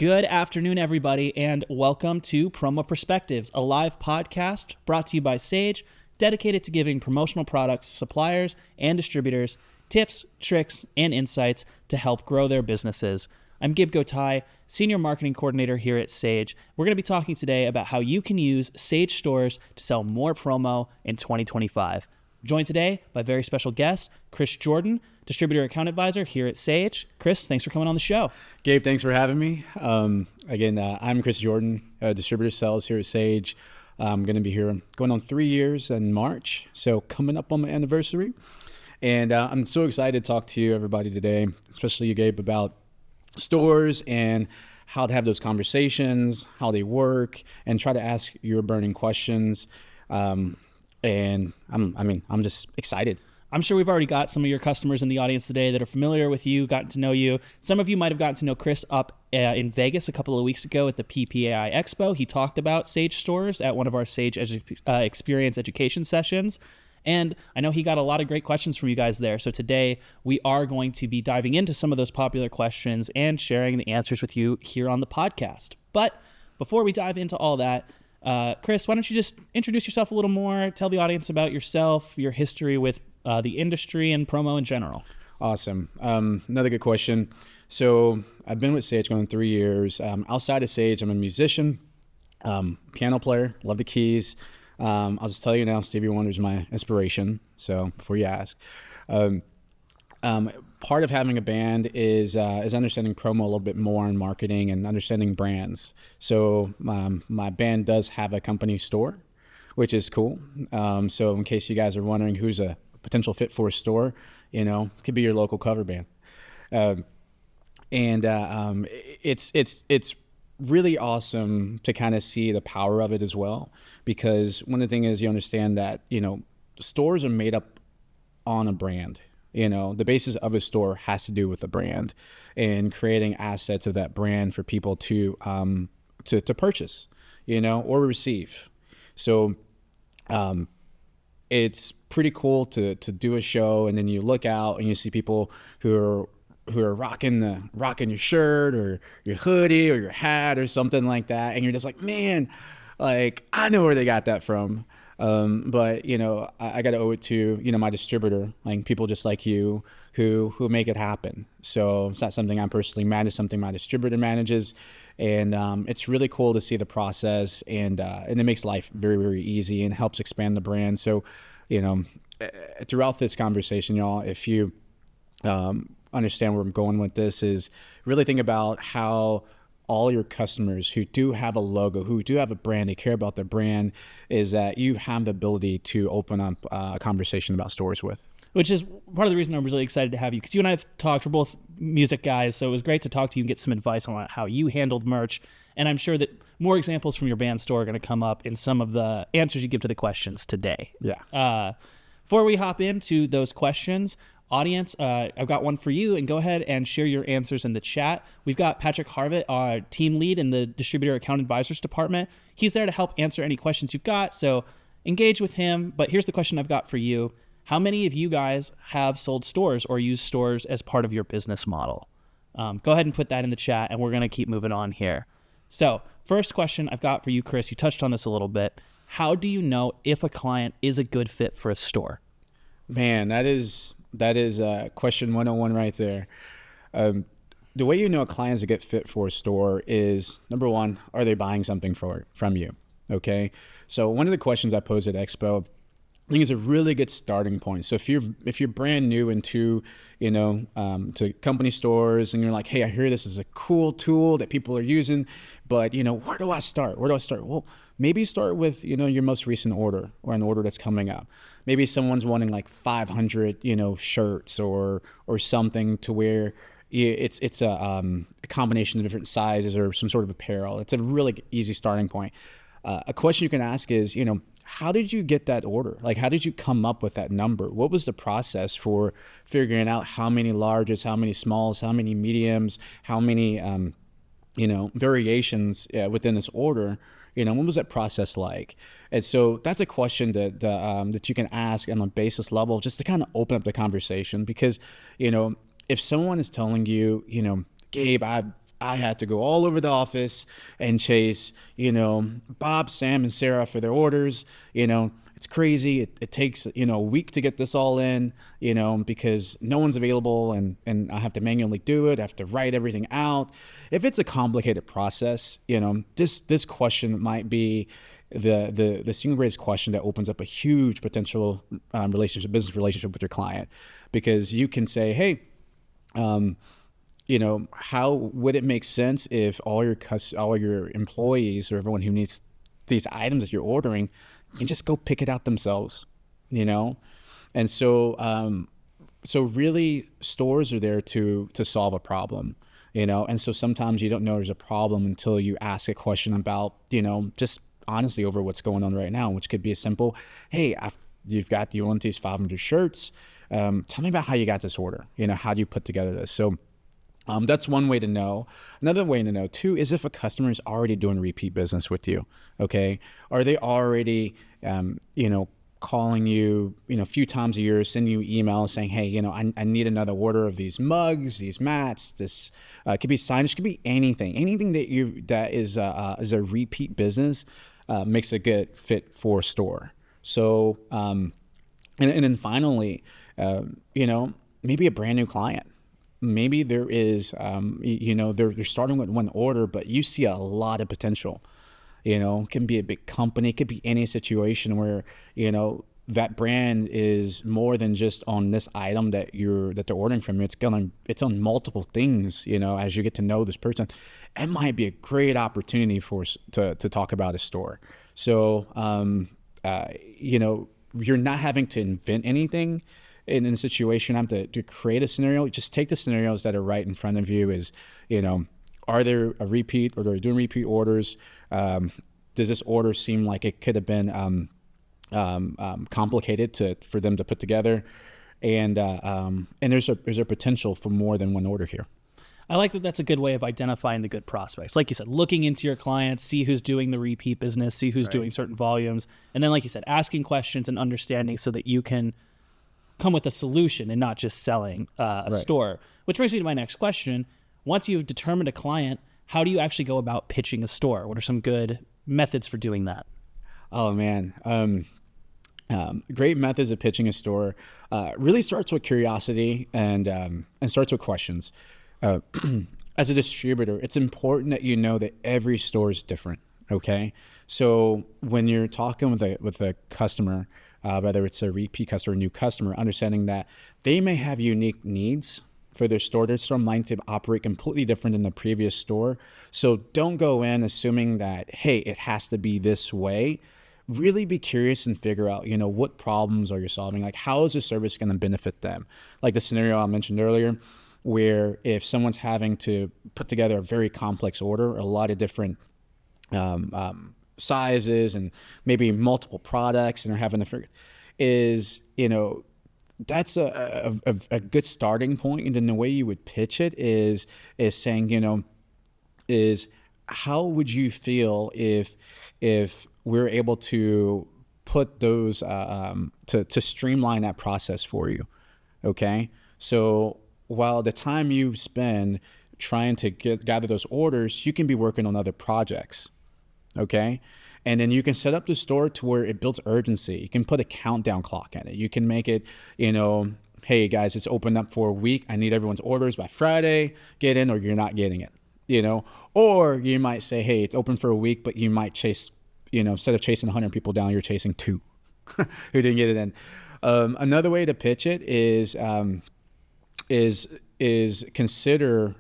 Good afternoon, everybody, and welcome to Promo Perspectives, a live podcast brought to you by Sage, dedicated to giving promotional products to suppliers and distributors tips, tricks, and insights to help grow their businesses. I'm Gib Gotai, Senior Marketing Coordinator here at Sage. We're going to be talking today about how you can use Sage stores to sell more promo in 2025. I'm joined today by a very special guest, Chris Jordan, Distributor Account Advisor here at Sage. Chris, thanks for coming on the show. Gabe, thanks for having me. I'm Chris Jordan, Distributor Sales here at Sage. I'm going to be here going on 3 years in March, so coming up on my anniversary. And I'm so excited to talk to you, everybody, today, especially you, Gabe, about stores and how to have those conversations, how they work, and try to ask your burning questions. And I'm just excited. I'm sure we've already got some of your customers in the audience today that are familiar with you, gotten to know you. Some of you might have gotten to know Chris up in Vegas a couple of weeks ago at the PPAI Expo. He talked about Sage stores at one of our Sage Experience education sessions. And I know he got a lot of great questions from you guys there. So today we are going to be diving into some of those popular questions and sharing the answers with you here on the podcast. But before we dive into all that, Chris, why don't you just introduce yourself a little more, tell the audience about yourself, your history with the industry and promo in general. Awesome. Another good question. So I've been with Sage going on 3 years. Outside of Sage, I'm a musician, piano player, love the keys. I'll just tell you now, Stevie Wonder is my inspiration. So before you ask, part of having a band is understanding promo a little bit more in marketing and understanding brands. So my band does have a company store, which is cool. So in case you guys are wondering who's a potential fit for a store, it could be your local cover band. It's really awesome to kind of see the power of it as well, because one of the things is you understand that, stores are made up on a brand. The basis of a store has to do with the brand and creating assets of that brand for people to purchase, or receive. So, it's pretty cool to do a show, and then you look out and you see people who are rocking your shirt or your hoodie or your hat or something like that, and you're just like, man, like I know where they got that from. But I got to owe it to my distributor, like people just like you who make it happen. So it's not something I personally manage, something my distributor manages, and it's really cool to see the process, and it makes life very, very easy and helps expand the brand. So throughout this conversation, y'all, if you understand where I'm going with this, is really think about how all your customers who do have a logo, who do have a brand, they care about their brand, is that you have the ability to open up a conversation about stores with. Which is part of the reason I'm really excited to have you, because you and I have talked, we're both music guys, so it was great to talk to you and get some advice on how you handled merch. And I'm sure that more examples from your band store are going to come up in some of the answers you give to the questions today. Yeah. Before we hop into those questions, audience, I've got one for you, and go ahead and share your answers in the chat. We've got Patrick Harvett, our team lead in the Distributor Account Advisors department. He's there to help answer any questions you've got, so engage with him. But here's the question I've got for you. How many of you guys have sold stores or used stores as part of your business model? Go ahead and put that in the chat, and we're going to keep moving on here. So first question I've got for you, Chris, you touched on this a little bit. How do you know if a client is a good fit for a store? Man, that is question 101 right there. The way you know a client is a good fit for a store is, number one, are they buying something from you? Okay. So one of the questions I posed at Expo, I think is a really good starting point. So if you're brand new into, to company stores, and you're like, hey, I hear this is a cool tool that people are using, but where do I start? Well, maybe start with, your most recent order or an order that's coming up. Maybe someone's wanting like 500, shirts or something to where it's a combination of different sizes or some sort of apparel. It's a really easy starting point. A question you can ask is, how did you get that order? Like, how did you come up with that number? What was the process for figuring out how many larges, how many smalls, how many mediums, how many, variations within this order? What was that process like? And so that's a question that you can ask on a basis level, just to kind of open up the conversation. Because, if someone is telling you, Gabe, I had to go all over the office and chase, Bob, Sam, and Sarah for their orders. It's crazy. It takes, a week to get this all in, because no one's available, and I have to manually do it. I have to write everything out. If it's a complicated process, this question might be the single greatest question that opens up a huge potential business relationship with your client, because you can say, hey, how would it make sense if all your employees or everyone who needs these items that you're ordering can just go pick it out themselves, And so, really stores are there to solve a problem, and so sometimes you don't know there's a problem until you ask a question about, just honestly over what's going on right now, which could be as simple, hey, you want these 500 shirts. Tell me about how you got this order. How do you put together this? So that's one way to know. Another way to know too is if a customer is already doing repeat business with you. Okay, are they already, calling you, a few times a year, sending you emails saying, hey, I need another order of these mugs, these mats. This could be signage, could be anything that is a repeat business makes a good fit for a store. So, and then finally, maybe a brand new client. Maybe there is, they're starting with one order, but you see a lot of potential. It can be a big company. It could be any situation where, that brand is more than just on this item that they're ordering from you. It's on multiple things, as you get to know this person. It might be a great opportunity to talk about a store. So, you're not having to invent anything in a situation. I'm to create a scenario. Just take the scenarios that are right in front of you. Are there a repeat, or are they doing repeat orders? Does this order seem like it could have been complicated for them to put together? And there's a potential for more than one order here. I like that. That's a good way of identifying the good prospects. Like you said, looking into your clients, see who's doing the repeat business, see who's doing certain volumes. And then, like you said, asking questions and understanding so that you can come with a solution and not just selling a store. Which brings me to my next question. Once you've determined a client, how do you actually go about pitching a store? What are some good methods for doing that? Oh, man. Great methods of pitching a store really starts with curiosity and starts with questions. As a distributor, it's important that you know that every store is different. Okay, so when you're talking with a customer, whether it's a repeat customer or a new customer, understanding that they may have unique needs for their store. Their store might operate completely different than the previous store. So don't go in assuming that, hey, it has to be this way. Really be curious and figure out, what problems are you solving? Like, how is the service going to benefit them? Like the scenario I mentioned earlier, where if someone's having to put together a very complex order, a lot of different sizes and maybe multiple products, and are having to figure that's a good starting point. And then the way you would pitch it is saying, is how would you feel if we're able to put those to streamline that process for you? Okay, so while the time you spend trying to gather those orders, you can be working on other projects. Okay, and then you can set up the store to where it builds urgency. You can put a countdown clock in it. You can make it, hey guys, it's open up for a week. I need everyone's orders by Friday. Get in, or you're not getting it. Or you might say, hey, it's open for a week, but you might chase, instead of chasing 100 people down, you're chasing 2 who didn't get it in. Another way to pitch it is consider,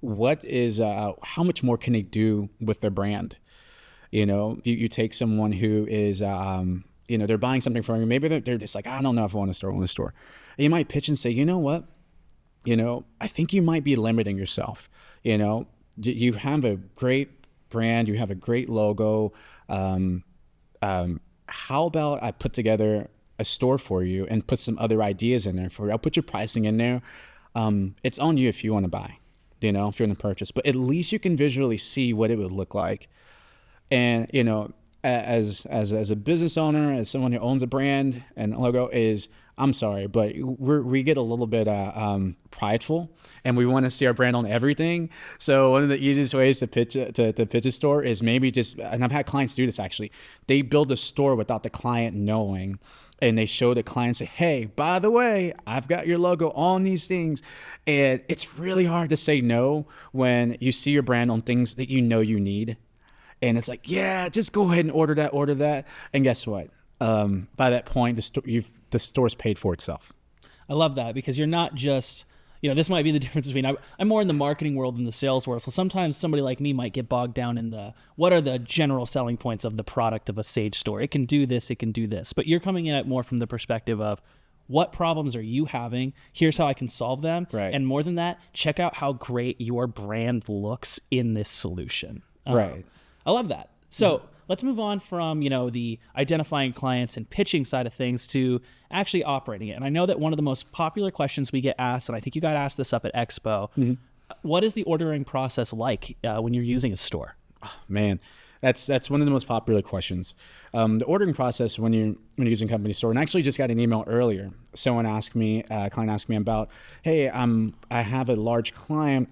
what is how much more can they do with their brand? You take someone who is they're buying something from you. Maybe they're just like, I don't know if I want to start on the store. And you might pitch and say, you know what? I think you might be limiting yourself. You have a great brand, you have a great logo. How about I put together a store for you and put some other ideas in there for you? I'll put your pricing in there. It's on you if you want to buy, if you're going to purchase, but at least you can visually see what it would look like. And, as a business owner, as someone who owns a brand and logo, I'm sorry, but we get a little bit prideful, and we want to see our brand on everything. So one of the easiest ways to pitch to pitch a store is maybe just, and I've had clients do this actually. They build a store without the client knowing, and they show the client, say, hey, by the way, I've got your logo on these things. And it's really hard to say no when you see your brand on things that you know you need. And it's like, yeah, just go ahead and order that. And guess what? By that point, the store's paid for itself. I love that, because you're not just, this might be the difference between, I'm more in the marketing world than the sales world. So sometimes somebody like me might get bogged down in what are the general selling points of the product of a Sage store? It can do this, it can do this. But you're coming in at more from the perspective of, what problems are you having? Here's how I can solve them. Right. And more than that, check out how great your brand looks in this solution. Right. I love that. So let's move on from, the identifying clients and pitching side of things to actually operating it. And I know that one of the most popular questions we get asked, and I think you got asked this up at Expo, what is the ordering process like when you're using a store? Oh, man, that's one of the most popular questions. The ordering process when you're using company store, and I actually just got an email earlier. Someone asked me, a client asked me about, hey, I have a large client,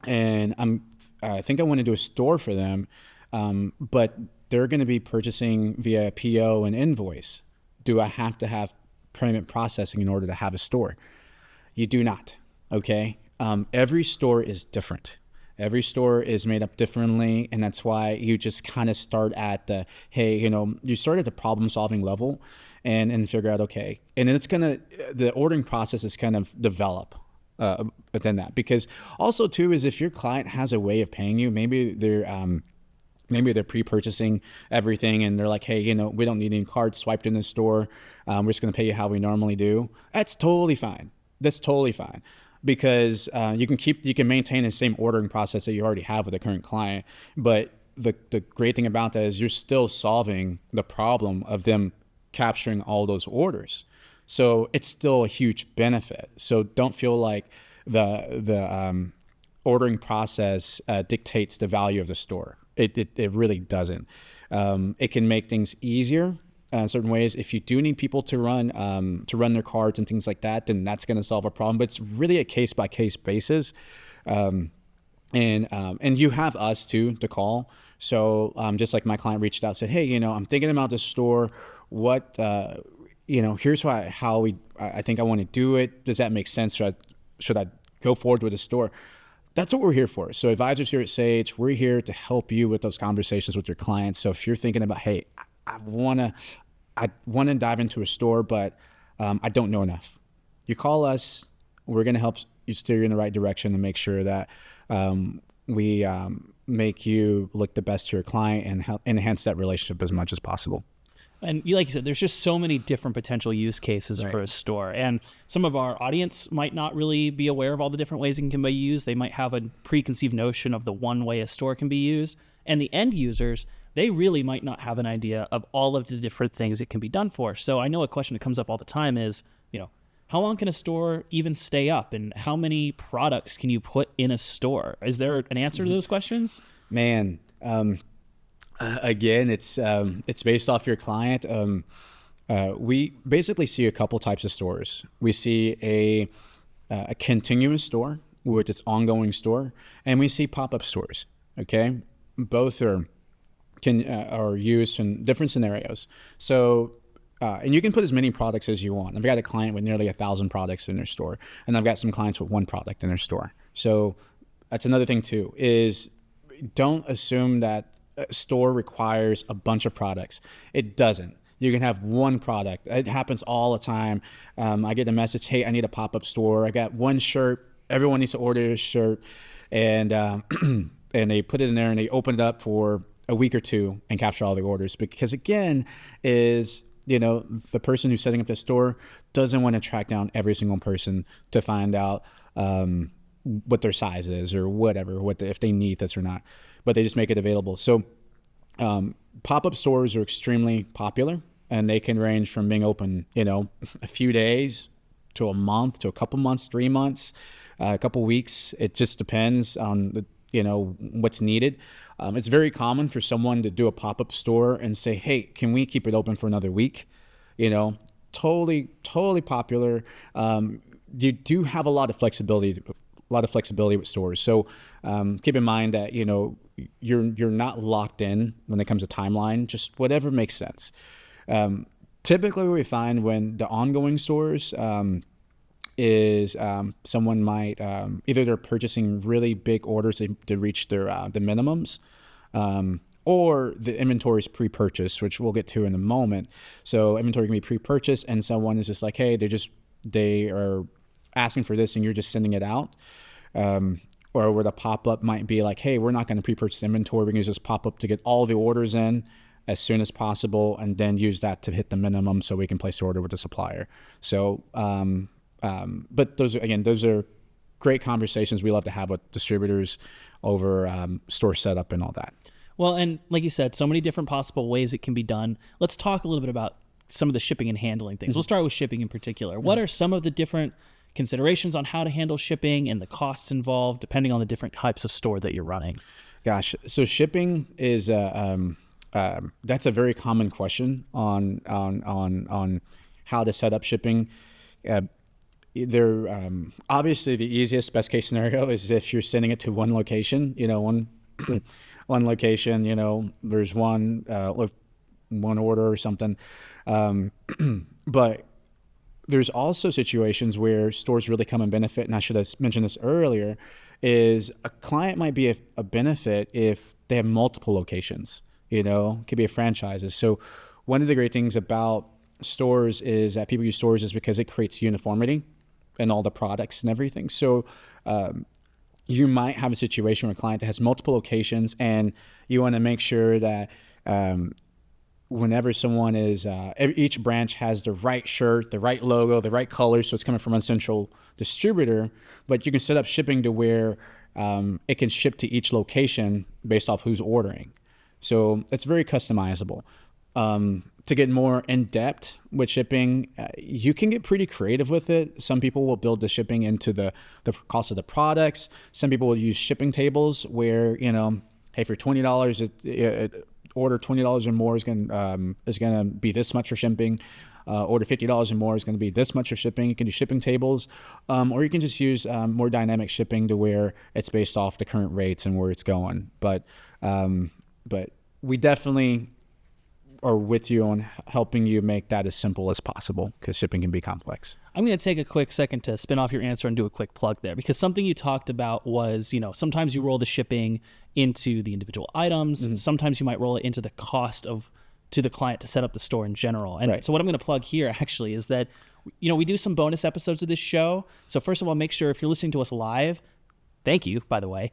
and I think I want to do a store for them. But they're going to be purchasing via PO and invoice. Do I have to have payment processing in order to have a store? You do not. Okay. Every store is different. Every store is made up differently. And that's why you just kind of start at you start at the problem solving level and figure out, okay. And it's the ordering process is kind of develop within that, because also too, is if your client has a way of paying you, maybe they're pre-purchasing everything and they're like, hey, we don't need any cards swiped in the store. We're just going to pay you how we normally do. That's totally fine. That's totally fine, because you can maintain the same ordering process that you already have with the current client. But the great thing about that is you're still solving the problem of them capturing all those orders. So it's still a huge benefit. So don't feel like the ordering process dictates the value of the store. It really doesn't. It can make things easier in certain ways. If you do need people to run their cards and things like that, then that's going to solve a problem. But it's really a case by case basis, and you have us too to call. So just like my client reached out, said, hey, I'm thinking about this store. What here's how I think I want to do it. Does that make sense? Should I go forward with the store? That's what we're here for. So advisors here at Sage, we're here to help you with those conversations with your clients. So if you're thinking about, hey, I want to dive into a store, but I don't know enough, you call us. We're going to help you steer you in the right direction and make sure that we make you look the best to your client and help enhance that relationship as much as possible. And like you said, there's just so many different potential use cases for a store. And some of our audience might not really be aware of all the different ways it can be used. They might have a preconceived notion of the one way a store can be used. And the end users, they really might not have an idea of all of the different things it can be done for. So I know a question that comes up all the time is, how long can a store even stay up? And how many products can you put in a store? Is there an answer to those questions? Man, again, it's based off your client. We basically see a couple types of stores. We see a continuous store, which is ongoing store, and we see pop-up stores. Okay, both are used in different scenarios. So, and you can put as many products as you want. I've got a client with nearly 1,000 products in their store, and I've got some clients with one product in their store. So that's another thing too, is don't assume that a store requires a bunch of products. It doesn't. You can have one product. It happens all the time. I get a message, hey, I need a pop-up store. I got one shirt. Everyone needs to order a shirt. And and they put it in there and they open it up for a week or two and capture all the orders. Because again, the person who's setting up the store doesn't want to track down every single person to find out what their size is or whatever, if they need this or not, but they just make it available. So pop-up stores are extremely popular, and they can range from being open, a few days to a month to a couple months, 3 months, a couple weeks. It just depends on what's needed. It's very common for someone to do a pop-up store and say, hey, can we keep it open for another week? totally popular. You do have a lot of flexibility with stores. So keep in mind that you're not locked in when it comes to timeline. Just whatever makes sense. Typically, what we find when the ongoing stores is someone might either they're purchasing really big orders to reach their the minimums. Or the inventory is pre-purchased, which we'll get to in a moment. So inventory can be pre-purchased, and someone is just like, hey, they are asking for this, and you're just sending it out. Or where the pop-up might be like, hey, we're not going to pre-purchase inventory. We can just pop up to get all the orders in as soon as possible, and then use that to hit the minimum so we can place the order with the supplier. So, but those are great conversations we love to have with distributors over store setup and all that. Well, and like you said, so many different possible ways it can be done. Let's talk a little bit about some of the shipping and handling things. We'll start with shipping in particular. What are some of the different considerations on how to handle shipping and the costs involved, depending on the different types of store that you're running? Gosh, so shipping is that's a very common question on how to set up shipping. Obviously the easiest, best case scenario is if you're sending it to one location. One location, there's one order or something. But there's also situations where stores really come and benefit, and I should have mentioned this earlier, is a client might be a benefit if they have multiple locations, it could be a franchise. So one of the great things about stores is that people use stores is because it creates uniformity in all the products and everything. So, you might have a situation where a client that has multiple locations, and you want to make sure that whenever someone is, each branch has the right shirt, the right logo, the right color, so it's coming from one central distributor, but you can set up shipping to where it can ship to each location based off who's ordering. So it's very customizable. To get more in depth with shipping, you can get pretty creative with it. Some people will build the shipping into the cost of the products. Some people will use shipping tables where, hey, for $20, order $20 or more is going to be this much for shipping. Order $50 or more is going to be this much for shipping. You can do shipping tables, or you can just use more dynamic shipping to where it's based off the current rates and where it's going. But we definitely are with you on helping you make that as simple as possible, because shipping can be complex. I'm going to take a quick second to spin off your answer and do a quick plug there, because something you talked about was, sometimes you roll the shipping into the individual items. Mm-hmm. Sometimes you might roll it into the cost to the client to set up the store in general. And right. So what I'm going to plug here actually is that, we do some bonus episodes of this show. So first of all, make sure if you're listening to us live, thank you, by the way.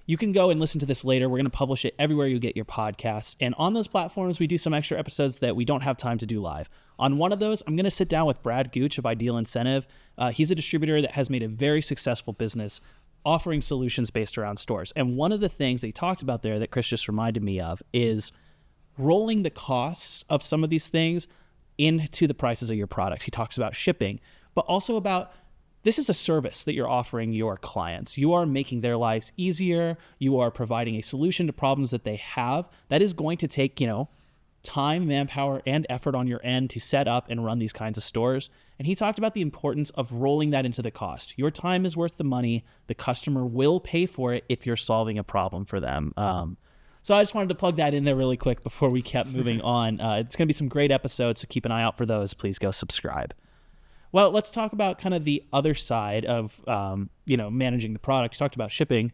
You can go and listen to this later. We're going to publish it everywhere you get your podcasts. And on those platforms, we do some extra episodes that we don't have time to do live. On one of those, I'm going to sit down with Brad Gooch of Ideal Incentive. He's a distributor that has made a very successful business offering solutions based around stores. And one of the things they talked about there that Chris just reminded me of is rolling the costs of some of these things into the prices of your products. He talks about shipping, but also about this is a service that you're offering your clients. You are making their lives easier. You are providing a solution to problems that they have. That is going to take, time, manpower, and effort on your end to set up and run these kinds of stores. And he talked about the importance of rolling that into the cost. Your time is worth the money. The customer will pay for it if you're solving a problem for them. So I just wanted to plug that in there really quick before we kept moving on. It's going to be some great episodes, so keep an eye out for those. Please go subscribe. Well, let's talk about kind of the other side of, managing the product. You talked about shipping.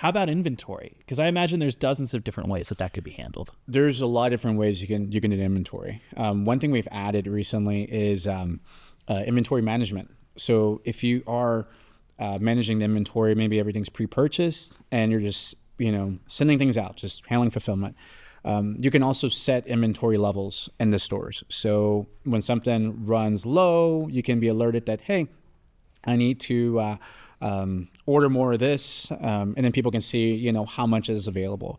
How about inventory? Because I imagine there's dozens of different ways that could be handled. There's a lot of different ways you can do inventory. One thing we've added recently is inventory management. So if you are managing the inventory, maybe everything's pre-purchased and you're just, sending things out, just handling fulfillment. You can also set inventory levels in the stores. So when something runs low, you can be alerted that, hey, I need to order more of this, and then people can see, how much is available.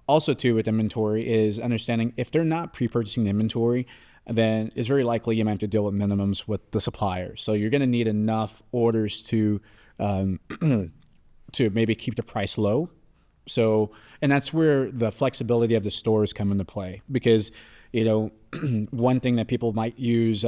Also, too, with inventory is understanding if they're not pre-purchasing the inventory, then it's very likely you might have to deal with minimums with the supplier. So you're going to need enough orders to to maybe keep the price low. So, and that's where the flexibility of the stores come into play, because, one thing that people might use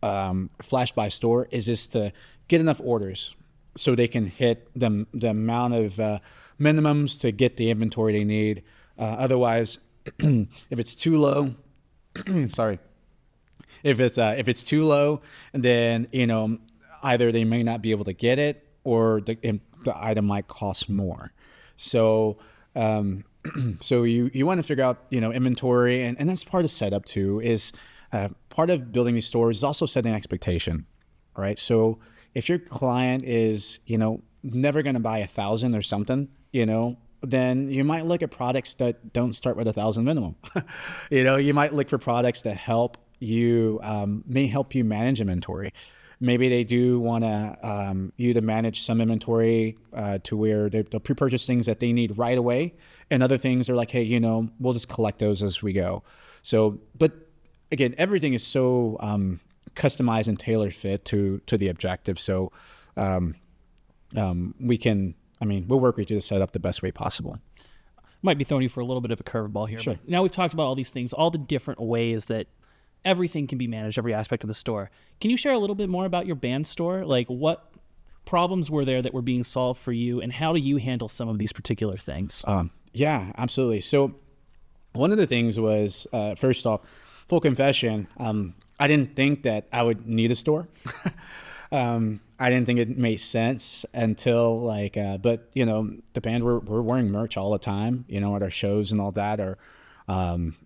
Flash by Store is just to get enough orders so they can hit the amount of minimums to get the inventory they need. Otherwise, if it's too low, sorry, if it's too low, then either they may not be able to get it, or the item might cost more. So so you want to figure out inventory, and that's part of setup too. Is part of building these stores is also setting expectation, right? So if your client is never going to buy 1,000 or something, then you might look at products that don't start with 1,000 minimum. You might look for products that may help you manage inventory. Maybe they do want you to manage some inventory to where they'll pre-purchase things that they need right away, and other things are like, hey, we'll just collect those as we go. So, but again, everything is so customized and tailor fit to the objective. So we'll work with you to set up the best way possible. Might be throwing you for a little bit of a curveball here. Sure. But now we've talked about all these things, all the different ways that everything can be managed, every aspect of the store. Can you share a little bit more about your band store? Like, what problems were there that were being solved for you, and how do you handle some of these particular things? Yeah, absolutely. So one of the things was, first off, full confession, I didn't think that I would need a store. I didn't think it made sense until but the band, we're wearing merch all the time, at our shows and all that, or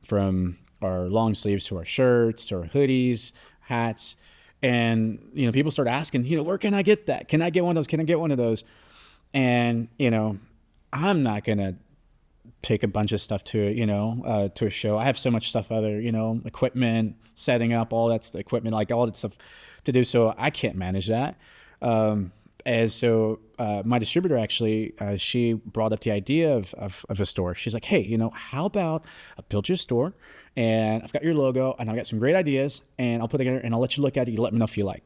from our long sleeves to our shirts to our hoodies, hats. And, people start asking, where can I get that? Can I get one of those? Can I get one of those? And, I'm not going to take a bunch of stuff to, to a show. I have so much stuff, other, equipment, setting up, all that equipment, like all that stuff to do. So I can't manage that. And so my distributor actually, she brought up the idea of a store. She's like, hey, how about I build you a store, and I've got your logo, and I've got some great ideas, and I'll put it together, and I'll let you look at it. You let me know if you like.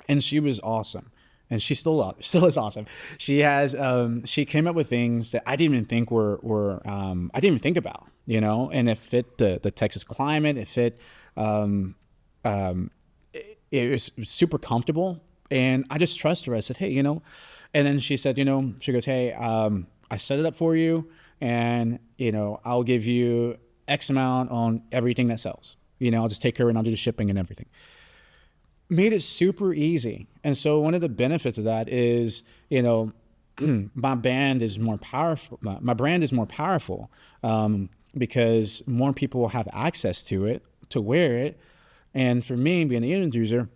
And she was awesome. And she still is awesome. She has, she came up with things that I didn't even think I didn't even think about, and it fit the Texas climate. It fit, it was super comfortable. And I just trust her. I said, hey, and then she said, she goes, hey, I set it up for you, and, I'll give you X amount on everything that sells. I'll just take care of it, and I'll do the shipping and everything. Made it super easy. And so one of the benefits of that is, my brand is more powerful. My brand is more powerful because more people will have access to it, to wear it. And for me, being an end user,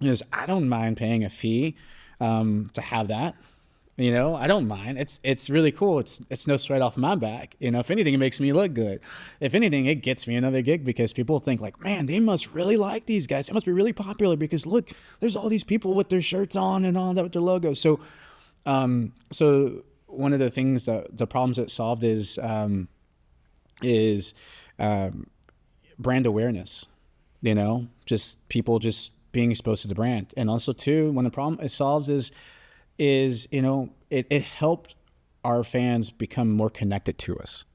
is I don't mind paying a fee to have that. I don't mind. It's really cool. It's no sweat off my back. If anything, it makes me look good. If anything, it gets me another gig, because people think like, man, they must really like these guys. They must be really popular, because look, there's all these people with their shirts on and all that with their logo. So, so one of the things that the problems it solved is brand awareness. Just people just being exposed to the brand. And also too, when the problem it solves is it helped our fans become more connected to us.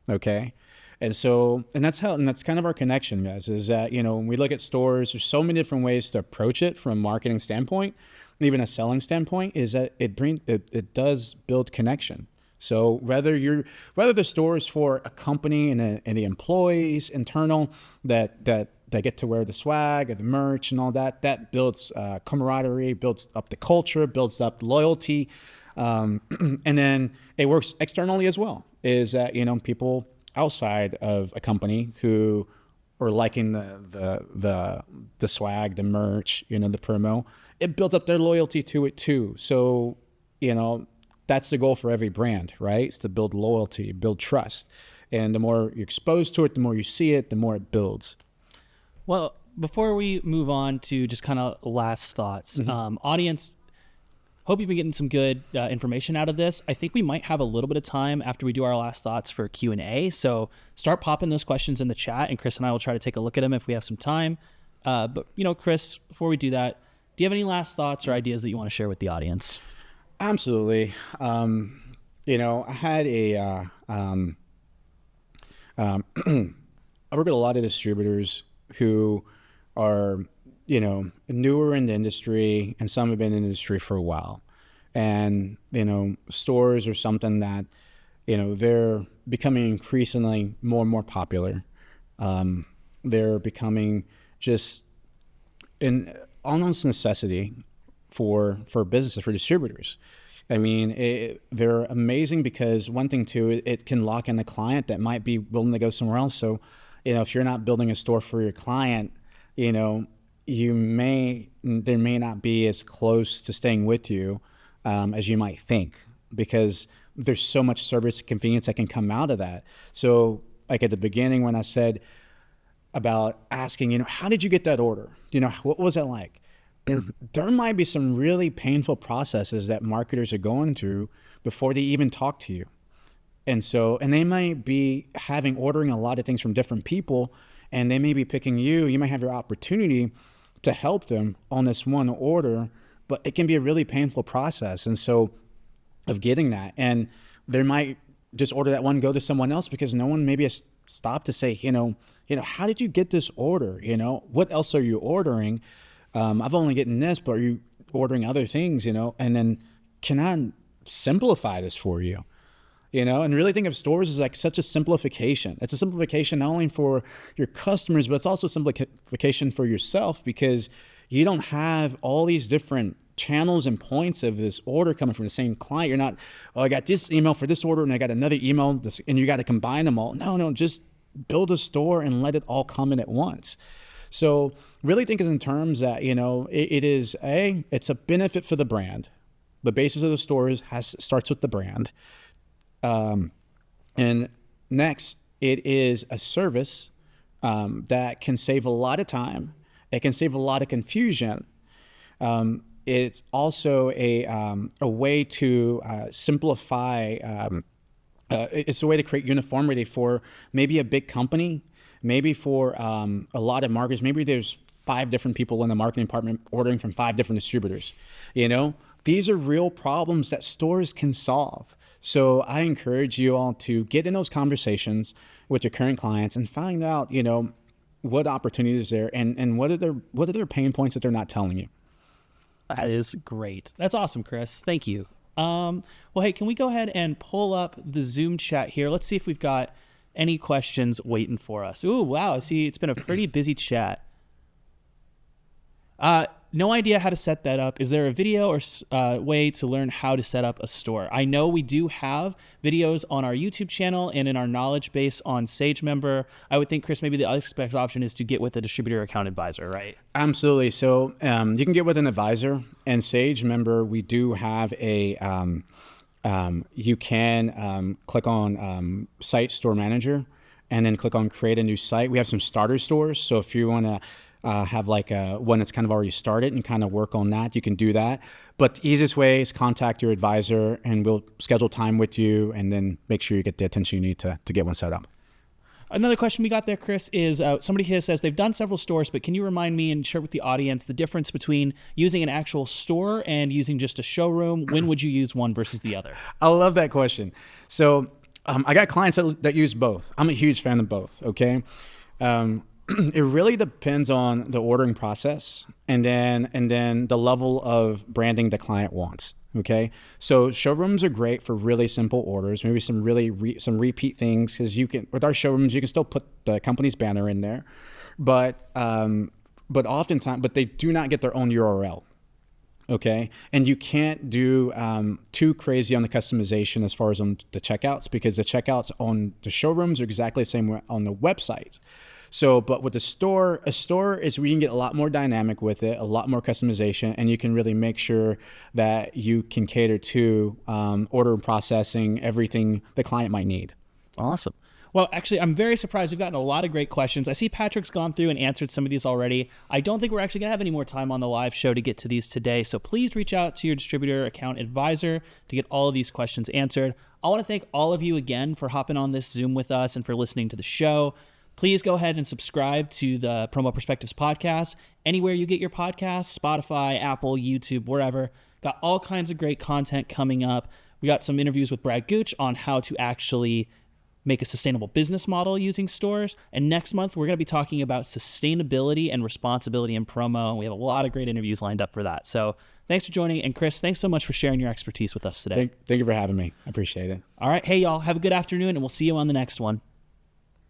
Okay. And that's kind of our connection, guys, is that, when we look at stores, there's so many different ways to approach it from a marketing standpoint, and even a selling standpoint, is that it does build connection. So whether the store is for a company and the employees internal that they get to wear the swag or the merch and all that, that builds camaraderie, builds up the culture, builds up loyalty. And then it works externally as well, is that, people outside of a company who are liking the swag, the merch, the promo, it builds up their loyalty to it too. So, that's the goal for every brand, right? It's to build loyalty, build trust. And the more you're exposed to it, the more you see it, the more it builds. Well, before we move on to just kind of last thoughts, audience, hope you've been getting some good information out of this. I think we might have a little bit of time after we do our last thoughts for Q&A. So start popping those questions in the chat, and Chris and I will try to take a look at them if we have some time. But, Chris, before we do that, do you have any last thoughts or ideas that you want to share with the audience? Absolutely. I had I work with a lot of distributors who are, newer in the industry, and some have been in the industry for a while. And, stores are something that, they're becoming increasingly more and more popular. They're becoming just an almost necessity for businesses, for distributors. I mean, they're amazing because one thing too, it can lock in the client that might be willing to go somewhere else. So, if you're not building a store for your client, there may not be as close to staying with you as you might think, because there's so much service and convenience that can come out of that. So like at the beginning when I said about asking, how did you get that order? What was it like? There might be some really painful processes that marketers are going through before they even talk to you. And they might be ordering a lot of things from different people, and they may be picking you. You might have your opportunity to help them on this one order, but it can be a really painful process. And so of getting that, and they might just order that one, go to someone else because no one maybe has stopped to say, how did you get this order? What else are you ordering? I've only gotten this, but are you ordering other things, and then can I simplify this for you? And really think of stores as like such a simplification. It's a simplification not only for your customers, but it's also a simplification for yourself, because you don't have all these different channels and points of this order coming from the same client. You're not, I got this email for this order and I got another email and you got to combine them all. No, just build a store and let it all come in at once. So really think in terms that, it's a benefit for the brand. The basis of the store starts with the brand. And next, it is a service that can save a lot of time. It can save a lot of confusion. It's also a way to simplify. It's a way to create uniformity for maybe a big company, maybe for a lot of marketers. Maybe there's 5 different people in the marketing department ordering from 5 different distributors. These are real problems that stores can solve. So I encourage you all to get in those conversations with your current clients and find out, what opportunities there and what are their pain points that they're not telling you. That is great. That's awesome, Chris. Thank you. Well, hey, can we go ahead and pull up the Zoom chat here? Let's see if we've got any questions waiting for us. Ooh, wow. I see it's been a pretty busy chat. No idea how to set that up. Is there a video or way to learn how to set up a store? I know we do have videos on our YouTube channel and in our knowledge base on SageMember. I would think, Chris, maybe the other option is to get with a distributor account advisor, right? Absolutely. So you can get with an advisor, and SageMember, we do have a, you can click on Site Store Manager and then click on Create a New Site. We have some starter stores. So if you want to have like one that's kind of already started and kind of work on that, you can do that. But the easiest way is contact your advisor and we'll schedule time with you and then make sure you get the attention you need to get one set up. Another question we got there, Chris, is somebody here says they've done several stores, but can you remind me and share with the audience the difference between using an actual store and using just a showroom? When would you use one versus the other? I love that question. So I got clients that use both. I'm a huge fan of both, okay? It really depends on the ordering process and then the level of branding the client wants. Okay, so showrooms are great for really simple orders, maybe some really some repeat things, because you can, with our showrooms, you can still put the company's banner in there, but oftentimes, but they do not get their own URL. Okay, and you can't do too crazy on the customization as far as on the checkouts, because the checkouts on the showrooms are exactly the same on the website. So, but with a store is where you can get a lot more dynamic with it, a lot more customization, and you can really make sure that you can cater to order processing, everything the client might need. Awesome. Well, actually, I'm very surprised. We've gotten a lot of great questions. I see Patrick's gone through and answered some of these already. I don't think we're actually going to have any more time on the live show to get to these today. So please reach out to your distributor account advisor to get all of these questions answered. I want to thank all of you again for hopping on this Zoom with us and for listening to the show. Please go ahead and subscribe to the Promo Perspectives podcast. Anywhere you get your podcasts, Spotify, Apple, YouTube, wherever. Got all kinds of great content coming up. We got some interviews with Brad Gooch on how to actually make a sustainable business model using stores. And next month, we're going to be talking about sustainability and responsibility in promo. And we have a lot of great interviews lined up for that. So thanks for joining. And Chris, thanks so much for sharing your expertise with us today. Thank you for having me. I appreciate it. All right. Hey, y'all, have a good afternoon, and we'll see you on the next one.